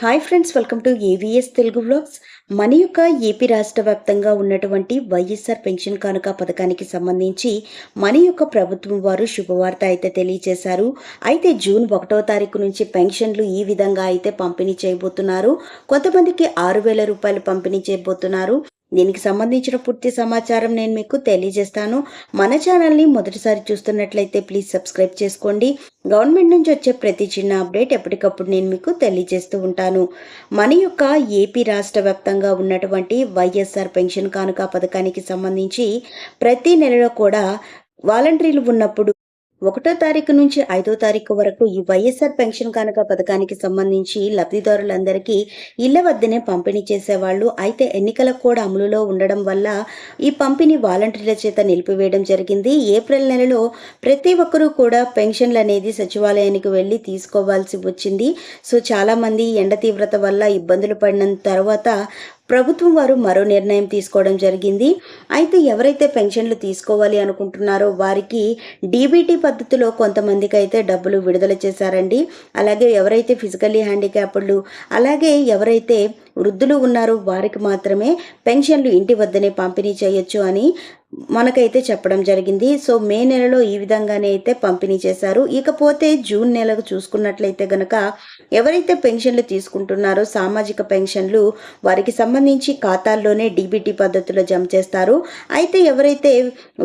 Hi friends, welcome to AVS Telugu vlogs. మన యొక్క AP రాష్ట్ర వ్యాప్తంగా ఉన్నటువంటి వైఎస్ఆర్ పెన్షన్ కానుక పథకానికి సంబంధించి మన యొక్క ప్రభుత్వం వారు శుభవార్త అయితే తెలియజేశారు. అయితే జూన్ 1వ తారీఖు నుంచి పెన్షన్లు ఈ విధంగా అయితే పంపిణీ చేయబోతున్నారు. కొంతమందికి 6,000 రూపాయలు పంపిణీ చేయబోతున్నారు. దీనికి సంబంధించిన పూర్తి సమాచారం నేను మీకు తెలియజేస్తాను. మన ఛానల్ని మొదటిసారి చూస్తున్నట్లయితే ప్లీజ్ సబ్స్క్రైబ్ చేసుకోండి. గవర్నమెంట్ నుంచి వచ్చే ప్రతి చిన్న అప్డేట్ ఎప్పటికప్పుడు నేను మీకు తెలియజేస్తూ ఉంటాను. మన యొక్క ఏపీ రాష్ట్ర వ్యాప్తంగా ఉన్నటువంటి వైఎస్ఆర్ పెన్షన్ కానుక పథకానికి సంబంధించి ప్రతి నెలలో కూడా వాలంటీర్లు ఉన్నప్పుడు 1వ తారీఖు నుంచి 5వ తారీఖు వరకు ఈ వైఎస్ఆర్ పెన్షన్ కానుక పథకానికి సంబంధించి లబ్ధిదారులందరికీ ఇళ్ల వద్దనే పంపిణీ చేసేవాళ్ళు. అయితే ఎన్నికల కోడ్ అమలులో ఉండడం వల్ల ఈ పంపిణీ వాలంటీర్ల చేత నిలిపివేయడం జరిగింది. ఏప్రిల్ నెలలో ప్రతి ఒక్కరూ కూడా పెన్షన్లు అనేది సచివాలయానికి వెళ్ళి తీసుకోవాల్సి వచ్చింది. సో చాలామంది ఎండ తీవ్రత వల్ల ఇబ్బందులు పడిన తర్వాత ప్రభుత్వం వారు మరో నిర్ణయం తీసుకోవడం జరిగింది. అయితే ఎవరైతే పెన్షన్లు తీసుకోవాలి అనుకుంటున్నారో వారికి డీబీటీ పద్ధతిలో కొంతమందికి అయితే డబ్బులు విడుదల చేశారండి. అలాగే ఎవరైతే ఫిజికల్లీ హ్యాండిక్యాప్డ్లు అలాగే ఎవరైతే వృద్ధులు ఉన్నారో వారికి మాత్రమే పెన్షన్లు ఇంటి వద్దనే పంపిణీ చేయొచ్చు అని మనకైతే చెప్పడం జరిగింది. సో మే నెలలో ఈ విధంగానే అయితే పంపిణీ చేశారు. ఇకపోతే జూన్ నెలకు చూసుకున్నట్లయితే గనక ఎవరైతే పెన్షన్లు తీసుకుంటున్నారో సామాజిక పెన్షన్లు వారికి సంబంధించి ఖాతాల్లోనే డీబీటీ పద్ధతిలో జమ చేస్తారు. అయితే ఎవరైతే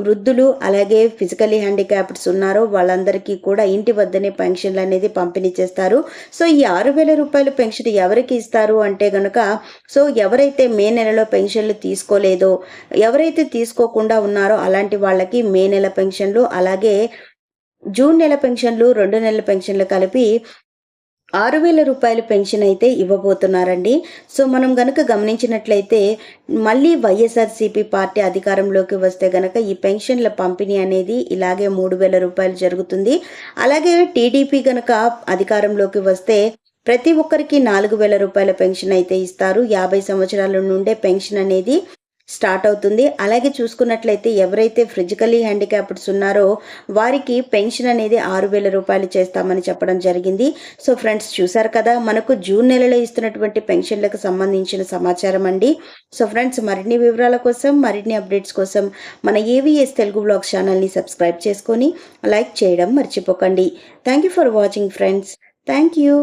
వృద్ధులు అలాగే ఫిజికల్లీ హ్యాండిక్యాప్డ్స్ ఉన్నారో వాళ్ళందరికీ కూడా ఇంటి వద్దనే పెన్షన్లు అనేది పంపిణీ చేస్తారు. సో ఈ 6,000 రూపాయల పెన్షన్ ఎవరికి ఇస్తారు అంటే గనక సో ఎవరైతే మే నెలలో పెన్షన్లు తీసుకోలేదో ఎవరైతే తీసుకోకుండా ఉన్నారో అలాంటి వాళ్ళకి మే నెల పెన్షన్లు అలాగే జూన్ నెల పెన్షన్లు 2 నెలల పెన్షన్లు కలిపి 6,000 రూపాయల పెన్షన్ అయితే ఇవ్వబోతున్నారండి. సో మనం గనక గమనించినట్లయితే మళ్ళీ వైఎస్ఆర్సీపీ పార్టీ అధికారంలోకి వస్తే గనక ఈ పెన్షన్ల పంపిణీ అనేది ఇలాగే 3,000 రూపాయలు జరుగుతుంది. అలాగే టీడీపీ గనక అధికారంలోకి వస్తే ప్రతి ఒక్కరికి 4,000 రూపాయల పెన్షన్ అయితే ఇస్తారు. 50 సంవత్సరాల నుండే పెన్షన్ అనేది స్టార్ట్ అవుతుంది. అలాగే చూసుకున్నట్లయితే ఎవరైతే ఫిజికల్లీ హ్యాండిక్యాప్డ్స్ ఉన్నారో వారికి పెన్షన్ అనేది 6,000 రూపాయలు చేస్తామని చెప్పడం జరిగింది. సో ఫ్రెండ్స్ చూసారు కదా, మనకు జూన్ నెలలో ఇస్తున్నటువంటి పెన్షన్లకు సంబంధించిన సమాచారం అండి. సో ఫ్రెండ్స్ మరిన్ని వివరాల కోసం మరిన్ని అప్డేట్స్ కోసం మన ఏవిఎస్ తెలుగు వ్లాగ్స్ ఛానల్ని సబ్స్క్రైబ్ చేసుకొని లైక్ చేయడం మర్చిపోకండి. Thank you for watching friends. Thank you.